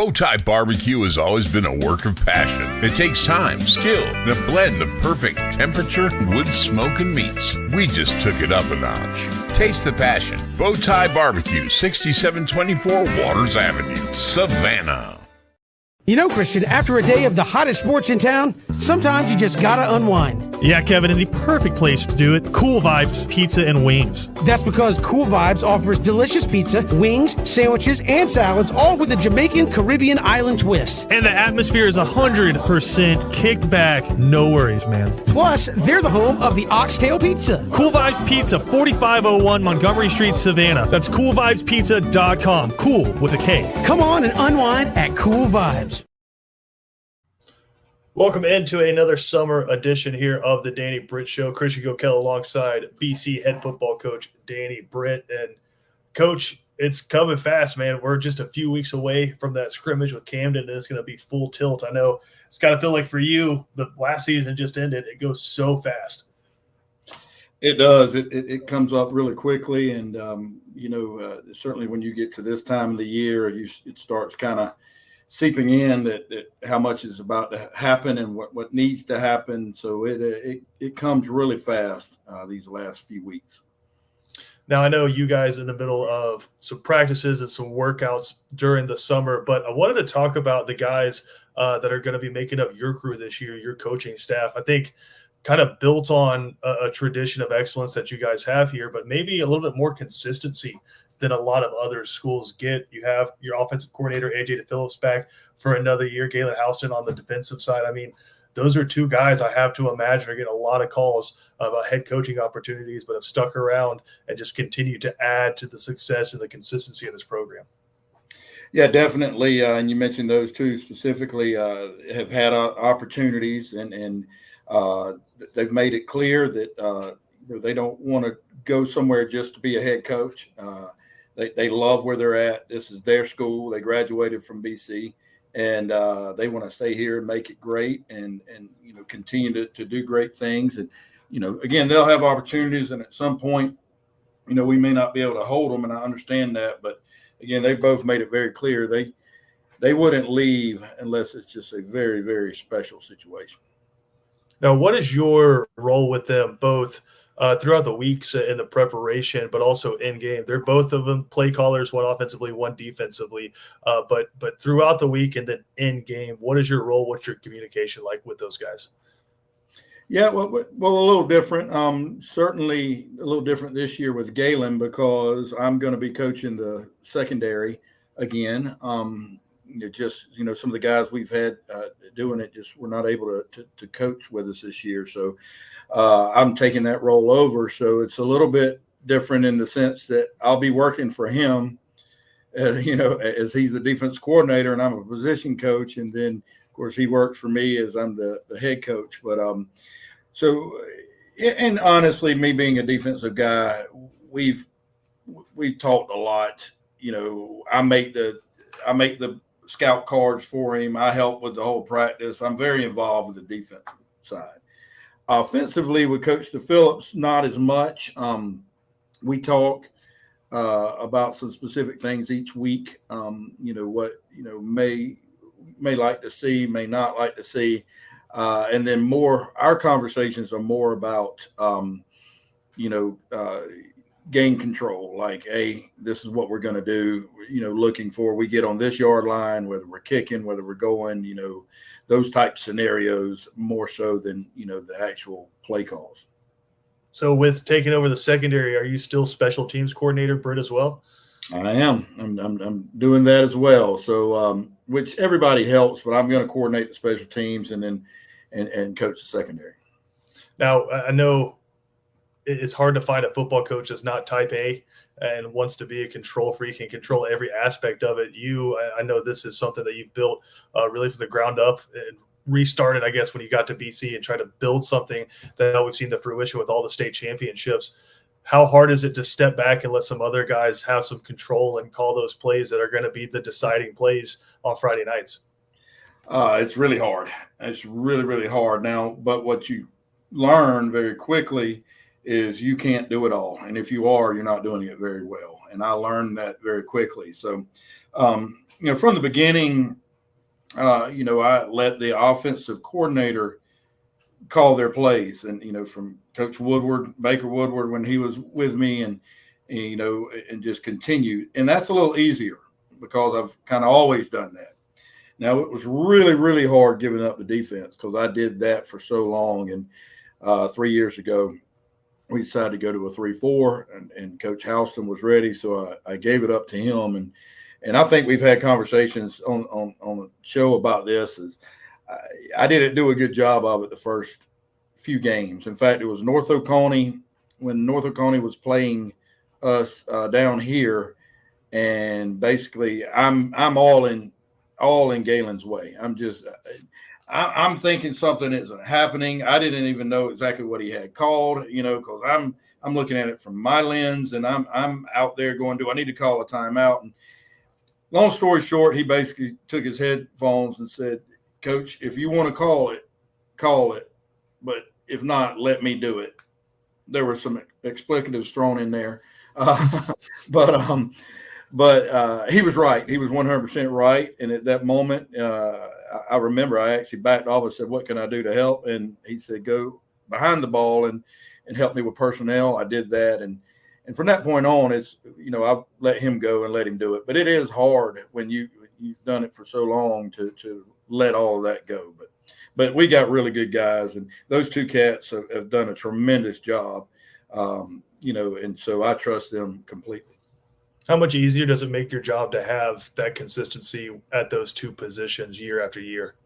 Bowtie Barbecue has always been a work of passion. It takes time, skill, and a blend of perfect temperature, wood, smoke, and meats. We just took it up a notch. Taste the passion. Bowtie Barbecue, 6724 Waters Avenue, Savannah. You know, Christian, after a day of the hottest sports in town, sometimes you just gotta unwind. Yeah, Kevin, and the perfect place to do it, Cool Vibes Pizza and Wings. That's because Cool Vibes offers delicious pizza, wings, sandwiches, and salads, all with a Jamaican Caribbean island twist. And the atmosphere is 100% kicked back. No worries, man. Plus, they're the home of the Oxtail Pizza. Cool Vibes Pizza, 4501 Montgomery Street, Savannah. That's coolvibespizza.com. Cool with a K. Come on and unwind at Cool Vibes. Welcome into another summer edition here of the Danny Britt Show. Christian Gokel alongside BC head football coach Danny Britt. And, Coach, it's coming fast, man. We're just a few weeks away from that scrimmage with Camden, and it's going to be full tilt. I know it's got to feel like for you, the last season just ended. It goes so fast. It does. It comes up really quickly. And, certainly when you get to this time of the year, it starts kind of seeping in that how much is about to happen and what needs to happen. So it comes really fast these last few weeks. Now, I know you guys in the middle of some practices and some workouts during the summer, but I wanted to talk about the guys that are going to be making up your crew this year, your coaching staff. I think kind of built on a tradition of excellence that you guys have here, but maybe a little bit more consistency than a lot of other schools get. You have your offensive coordinator, AJ DePhillips, back for another year, Galen Houston on the defensive side. I mean, those are two guys I have to imagine are getting a lot of calls about head coaching opportunities, but have stuck around and just continue to add to the success and the consistency of this program. Yeah, definitely. And you mentioned those two specifically have had opportunities, and they've made it clear that they don't want to go somewhere just to be a head coach. They love where they're at. This is their school. They graduated from BC, and they want to stay here and make it great and continue to do great things. And, again, they'll have opportunities, and at some point, we may not be able to hold them, and I understand that. But, again, they both made it very clear they wouldn't leave unless it's just a very, very special situation. Now, what is your role with them both throughout the weeks in the preparation, but also in game? They're both of them play callers, one offensively, one defensively. But throughout the week and then in game, what is your role? What's your communication like with those guys? Yeah, well, a little different. Certainly a little different this year with Galen because I'm going to be coaching the secondary again. Some of the guys we've had doing it just were not able to coach with us this year. So I'm taking that role over. So it's a little bit different in the sense that I'll be working for him, as he's the defense coordinator and I'm a position coach. And then, of course, he works for me as I'm the head coach. But and honestly, me being a defensive guy, we've talked a lot. I make the scout cards for him. I help with the whole practice. I'm very involved with the defensive side. Offensively, with Coach DePhillips, not as much. We talk about some specific things each week. What may like to see, may not like to see, and then more. Our conversations are more about game control, like, hey, this is what we're going to do, looking for, we get on this yard line, whether we're kicking, whether we're going, those type scenarios more so than, the actual play calls. So with taking over the secondary, are you still special teams coordinator, Britt, as well? I am. I'm doing that as well. So, which everybody helps, but I'm going to coordinate the special teams and then and coach the secondary. Now, I know it's hard to find a football coach that's not type A and wants to be a control freak and control every aspect of it. I know this is something that you've built really from the ground up and restarted, I guess, when you got to BC and tried to build something that we've seen the fruition with all the state championships. How hard is it to step back and let some other guys have some control and call those plays that are going to be the deciding plays on Friday nights? It's really hard. It's really, really hard now. But what you learn very quickly is you can't do it all. And if you are, you're not doing it very well. And I learned that very quickly. So from the beginning, I let the offensive coordinator call their plays, and from Coach Baker Woodward, when he was with me, and and just continue. And that's a little easier because I've kind of always done that. Now, it was really, really hard giving up the defense because I did that for so long. And 3 years ago, we decided to go to a 3-4, and Coach Houston was ready, so I gave it up to him. And I think we've had conversations on the show about this. I didn't do a good job of it the first few games. In fact, it was North Oconee, when North Oconee was playing us down here, and basically I'm all in Galen's way. I'm thinking something isn't happening. I didn't even know exactly what he had called, because I'm looking at it from my lens, and I'm out there going, do I need to call a timeout? And long story short, he basically took his headphones and said, Coach, if you want to call it, but if not, let me do it. There were some explicatives thrown in there, but he was right. He was 100% right. And at that moment, I remember I actually backed off and said, what can I do to help? And he said, go behind the ball and help me with personnel. I did that. And from that point on, it's, I've let him go and let him do it. But it is hard when you've done it for so long to let all of that go. But we got really good guys, and those two cats have done a tremendous job, and so I trust them completely. How much easier does it make your job to have that consistency at those two positions year after year?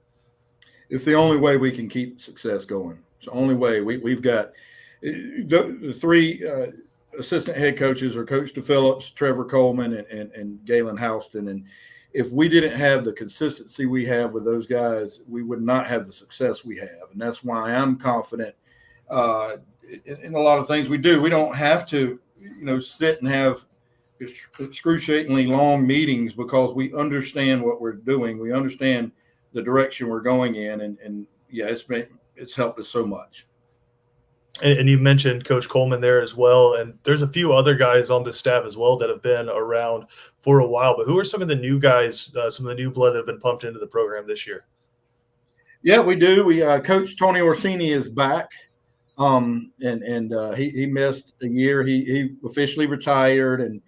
It's the only way we can keep success going. It's the only way. We've got the three assistant head coaches are Coach DePhillips, Trevor Coleman, and Galen Houston. And if we didn't have the consistency we have with those guys, we would not have the success we have. And that's why I'm confident in a lot of things we do. We don't have to, sit and have excruciatingly long meetings because we understand what we're doing. We understand the direction we're going in. And yeah, it's helped us so much. And you mentioned Coach Coleman there as well. And there's a few other guys on the staff as well that have been around for a while. But who are some of the new guys, some of the new blood that have been pumped into the program this year? Yeah, we do. Coach Tony Orsini is back. He missed a year. He officially retired, and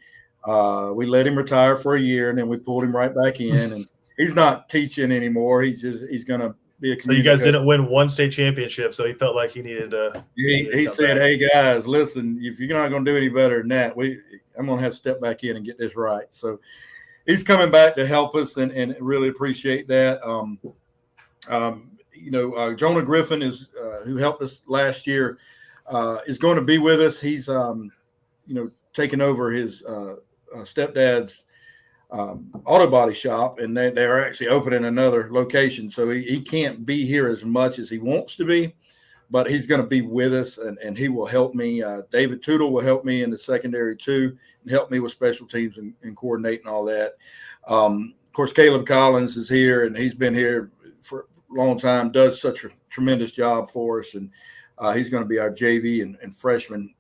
we let him retire for a year, and then we pulled him right back in. And he's not teaching anymore. He's going to be a community. So you guys didn't win one state championship, so he felt like he needed to. He said, "Hey guys, listen, if you're not going to do any better than that, I'm going to have to step back in and get this right." So he's coming back to help us, and really appreciate that. Jonah Griffin is who helped us last year is going to be with us. He's taking over his stepdad's auto body shop, and they're actually opening another location, so he can't be here as much as he wants to be, but he's going to be with us, and he will help me. David Tootle will help me in the secondary too, and help me with special teams and coordinating all that. Of course, Caleb Collins is here, and he's been here for a long time, does such a tremendous job for us, and he's going to be our JV and freshman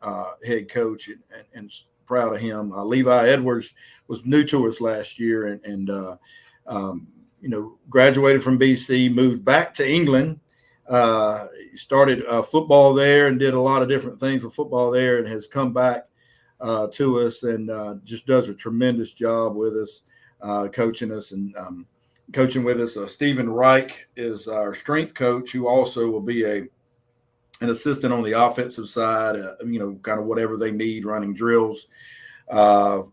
head coach, and proud of him. Levi Edwards was new to us last year, and graduated from BC, moved back to England, started football there, and did a lot of different things with football there, and has come back to us, and just does a tremendous job with us, coaching us and coaching with us. Stephen Reich is our strength coach, who also will be an assistant on the offensive side, kind of whatever they need, running drills, from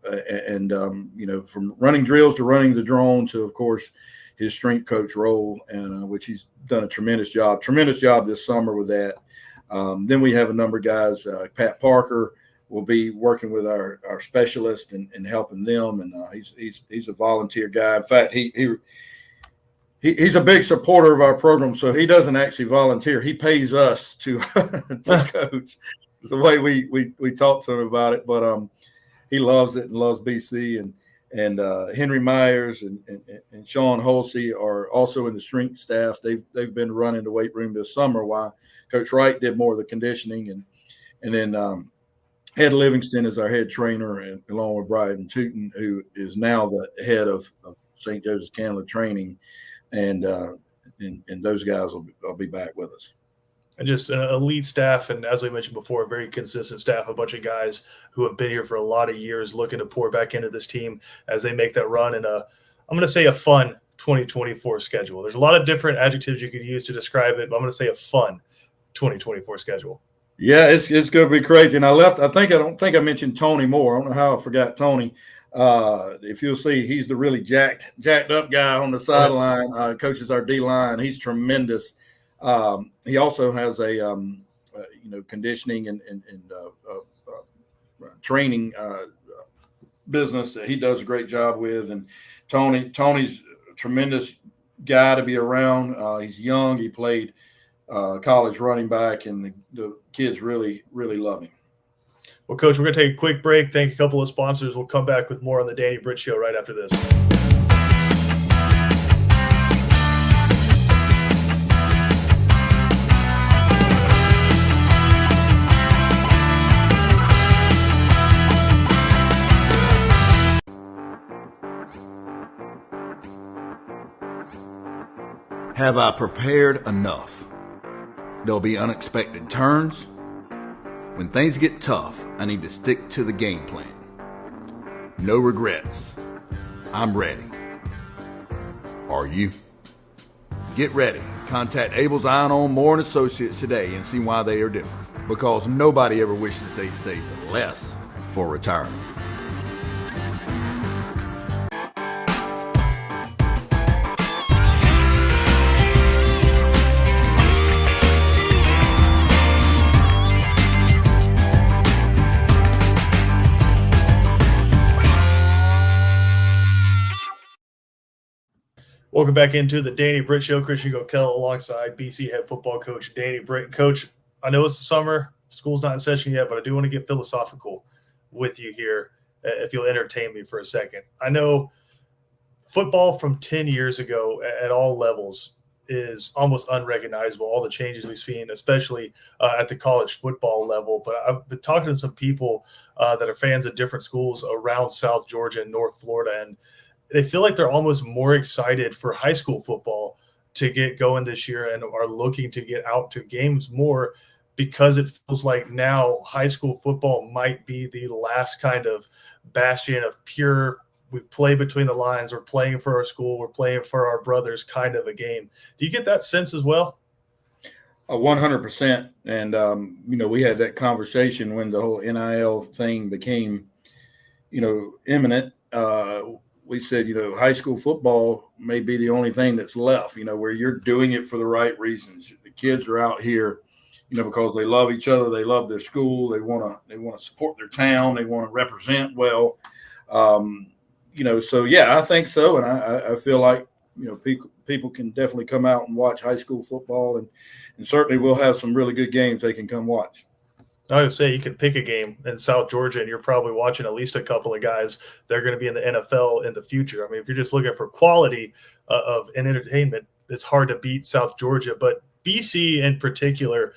running drills to running the drone to, of course, his strength coach role, and which he's done a tremendous job this summer with that. Then we have a number of guys. Pat Parker will be working with our specialist and helping them, and he's a volunteer guy. In fact, he's a big supporter of our program, so he doesn't actually volunteer. He pays us to coach. It's the way we talk to him about it, but he loves it and loves BC. And Henry Myers and Sean Holsey are also in the strength staff. They've been running the weight room this summer while Coach Wright did more of the conditioning, and then Ed Livingston is our head trainer, and along with Brian Tootin, who is now the head of St. Joseph's Candler training, and those guys will be back with us. And just an elite staff, and as we mentioned before, a very consistent staff, a bunch of guys who have been here for a lot of years looking to pour back into this team as they make that run in I'm going to say a fun 2024 schedule. There's a lot of different adjectives you could use to describe it, but I'm going to say a fun 2024 schedule. Yeah, it's going to be crazy. And I don't think I mentioned Tony Moore. I don't know how I forgot Tony. If you'll see, he's the really jacked up guy on the sideline, coaches our D-line. He's tremendous. He also has a conditioning and training business that he does a great job with. And Tony's a tremendous guy to be around. He's young. He played college running back, and the kids really, really love him. Well, Coach, we're going to take a quick break. Thank a couple of sponsors. We'll come back with more on the Danny Britt Show right after this. Have I prepared enough? There'll be unexpected turns. When things get tough, I need to stick to the game plan. No regrets. I'm ready. Are you? Get ready. Contact Abel's Iron-On Moore & Associates today and see why they are different. Because nobody ever wishes they'd saved less for retirement. Welcome back into the Danny Britt Show. Christian Gokel alongside BC head football coach Danny Britt. Coach, I know it's the summer. School's not in session yet, but I do want to get philosophical with you here, if you'll entertain me for a second. I know football from 10 years ago at all levels is almost unrecognizable, all the changes we've seen, especially at the college football level. But I've been talking to some people that are fans of different schools around South Georgia and North Florida, and they feel like they're almost more excited for high school football to get going this year and are looking to get out to games more, because it feels like now high school football might be the last kind of bastion of pure, we play between the lines, we're playing for our school, we're playing for our brothers kind of a game. Do you get that sense as well? 100%. And, we had that conversation when the whole NIL thing became, imminent. We said, high school football may be the only thing that's left, where you're doing it for the right reasons. The kids are out here, because they love each other. They love their school. They want to support their town. They want to represent well. So yeah, I think so. And I feel like, people can definitely come out and watch high school football, and certainly we'll have some really good games they can come watch. I would say you could pick a game in South Georgia and you're probably watching at least a couple of guys that are going to be in the NFL in the future. I mean, if you're just looking for quality of an entertainment, it's hard to beat South Georgia. But BC in particular,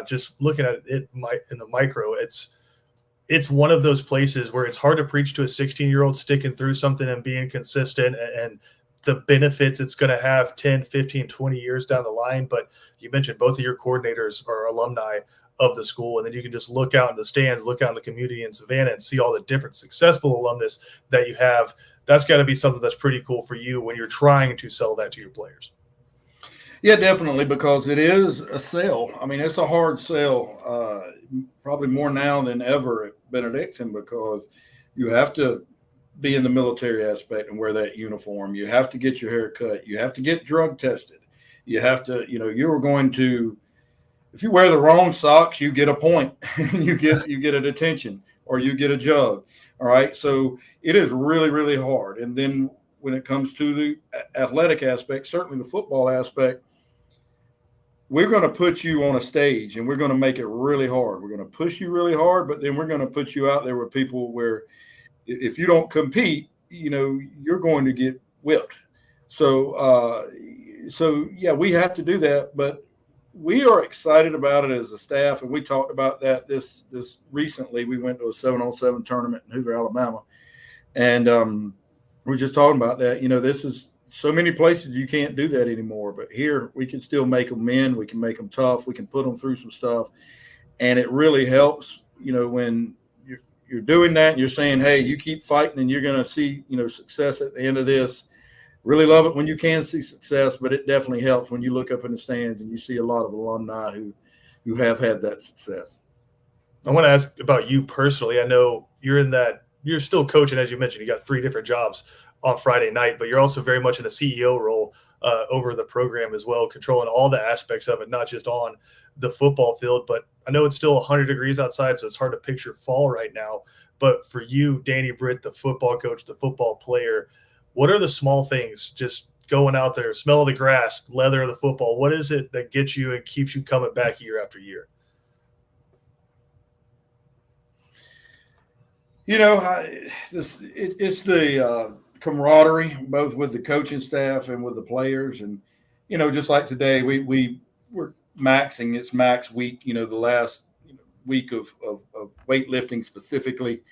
just looking at it in the micro, it's one of those places where it's hard to preach to a 16-year-old sticking through something and being consistent and the benefits it's going to have 10, 15, 20 years down the line. But you mentioned both of your coordinators are alumni of the school, and then you can just look out in the stands, look out in the community in Savannah and see all the different successful alumnus that you have. That's got to be something that's pretty cool for you when you're trying to sell that to your players. Yeah, definitely, because it is a sell. I mean, it's a hard sell, probably more now than ever at Benedictine, because you have to be in the military aspect and wear that uniform. You have to get your hair cut. You have to get drug tested. You have to, you're going to, if you wear the wrong socks, you get a point. you get a detention, or you get a jug. All right. So it is really, really hard. And then when it comes to the athletic aspect, certainly the football aspect, we're going to put you on a stage and we're going to make it really hard. We're going to push you really hard, but then we're going to put you out there with people where if you don't compete, you're going to get whipped. So yeah, we have to do that, but we are excited about it as a staff, and we talked about that this recently. We went to a 7-on-7 tournament in Hoover, Alabama, and we're just talking about that. This is so many places you can't do that anymore. But here we can still make them men. We can make them tough. We can put them through some stuff. And it really helps, when you're doing that and you're saying, hey, you keep fighting and you're going to see, success at the end of this. Really love it when you can see success, but it definitely helps when you look up in the stands and you see a lot of alumni who have had that success. I want to ask about you personally. I know you're still coaching, as you mentioned. You got 3 different jobs on Friday night, but you're also very much in a CEO role over the program as well, controlling all the aspects of it, not just on the football field. But I know it's still 100 degrees outside, so it's hard to picture fall right now. But for you, Danny Britt, the football coach, the football player, what are the small things, just going out there, smell of the grass, leather of the football? What is it that gets you and keeps you coming back year after year? It's the camaraderie, both with the coaching staff and with the players. And, just like today, we're maxing. It's max week, the last week of weightlifting specifically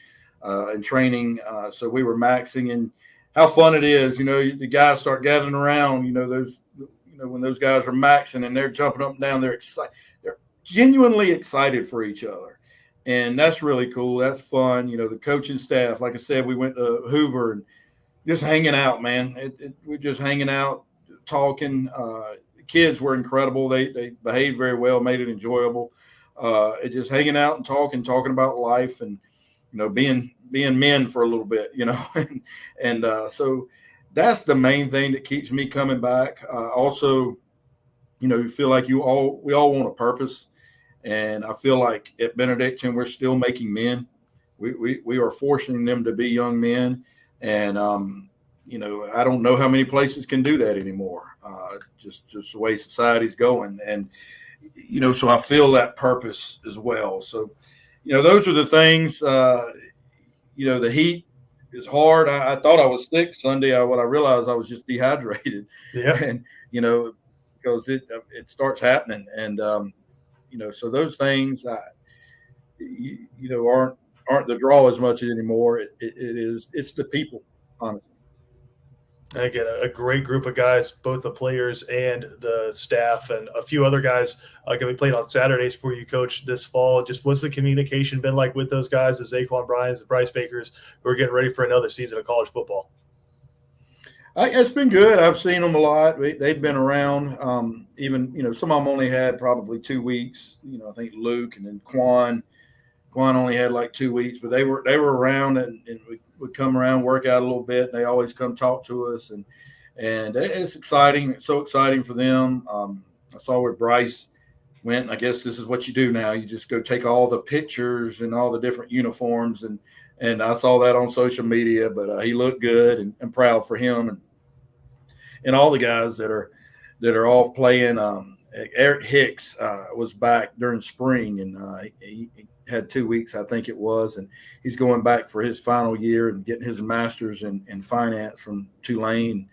and training. So we were maxing, and how fun it is. The guys start gathering around, when those guys are maxing and they're jumping up and down, they're excited. They're genuinely excited for each other. And that's really cool. That's fun. The coaching staff, like I said, we went to Hoover and just hanging out, man. We're just hanging out, talking. The kids were incredible. They behaved very well, made it enjoyable. It just hanging out and talking about life and, being men for a little bit, and so that's the main thing that keeps me coming back. Also, you feel like we all want a purpose. And I feel like at Benediction, we're still making men. We are forcing them to be young men. And, I don't know how many places can do that anymore. Just the way society's going. And, so I feel that purpose as well. So, those are the things, the heat is hard. I thought I was sick Sunday. What I realized I was just dehydrated. Yeah. And, because it starts happening. And, so those things, aren't the draw as much anymore. It's the people, honestly. Again, a great group of guys, both the players and the staff, and a few other guys going to be playing on Saturdays for you, Coach, this fall. Just what's the communication been like with those guys, the Zaquan Bryans, the Bryce Bakers, who are getting ready for another season of college football? It's been good. I've seen them a lot. They've been around. Even, some of them only had probably 2 weeks. I think Luke and then Quan only had like 2 weeks, but they were around and we would come around, work out a little bit. And they always come talk to us. And it's exciting. It's so exciting for them. I saw where Bryce went. I guess this is what you do now. You just go take all the pictures and all the different uniforms and I saw that on social media, but he looked good and proud for him and all the guys that are off playing. Eric Hicks was back during spring, and he had 2 weeks, I think it was, and he's going back for his final year and getting his master's in finance from Tulane.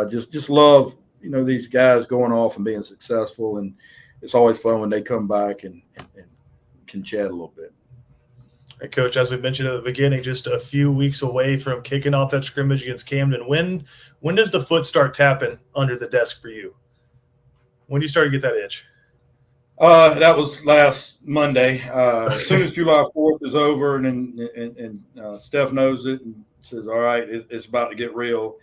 Just love these guys going off and being successful, and it's always fun when they come back and can chat a little bit. Hey, Coach, as we mentioned at the beginning, just a few weeks away from kicking off that scrimmage against Camden. When does the foot start tapping under the desk for you? When do you start to get that itch? That was last Monday. As soon as July 4th is over, and Steph knows it and says, "All right, it's about to get real,"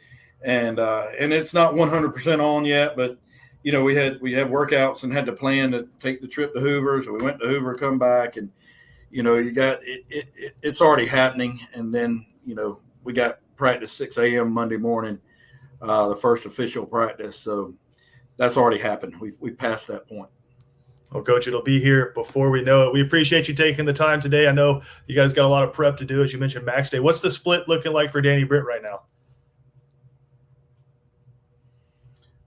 and it's not 100% on yet, but we had workouts and had to plan to take the trip to Hoover, so we went to Hoover, come back, and you got it's already happening. And then, we got practice 6 a.m. Monday morning, the first official practice. So that's already happened. We passed that point. Well, Coach, it'll be here before we know it. We appreciate you taking the time today. I know you guys got a lot of prep to do, as you mentioned, Max Day. What's the split looking like for Danny Britt right now?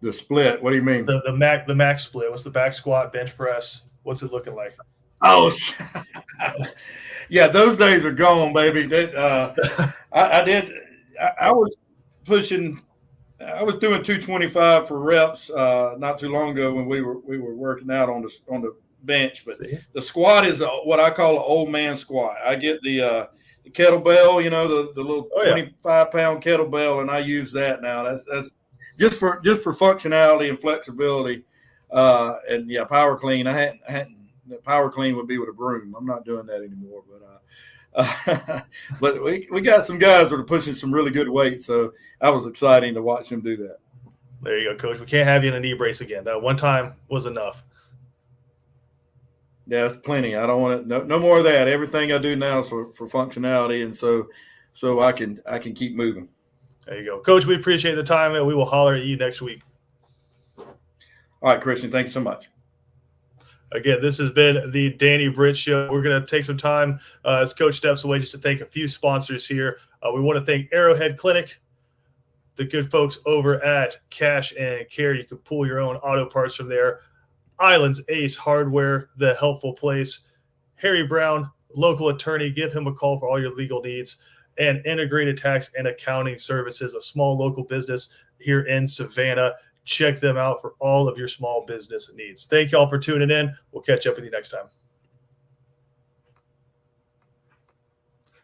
The split? What do you mean? The max split. What's the back squat, bench press? What's it looking like? Oh, yeah, those days are gone, baby. I was pushing. I was doing 225 for reps not too long ago when we were working out on the bench. But the squat is what I call an old man squat. I get the kettlebell, the little Oh, yeah. 25-pound kettlebell, and I use that now. That's just for functionality and flexibility. And yeah, power clean. I hadn't power clean would be with a broom. I'm not doing that anymore, but we got some guys that are pushing some really good weight, so that was exciting to watch them do that. There you go, Coach. We can't have you in a knee brace again. That one time was enough. Yeah, that's plenty. I don't want it. No more of that. Everything I do now is for functionality, and so I can keep moving. There you go, Coach. We appreciate the time, and we will holler at you next week. All right, Christian. Thank you so much. Again, this has been the Danny Britt Show. We're going to take some time as Coach steps away just to thank a few sponsors here. We want to thank Arrowhead Clinic, the good folks over at Cash and Care. You can pull your own auto parts from there. Islands Ace Hardware, the helpful place. Harry Brown, local attorney. Give him a call for all your legal needs. And Integrated Tax and Accounting Services, a small local business here in Savannah. Check them out for all of your small business needs. Thank you all for tuning in. We'll catch up with you next time.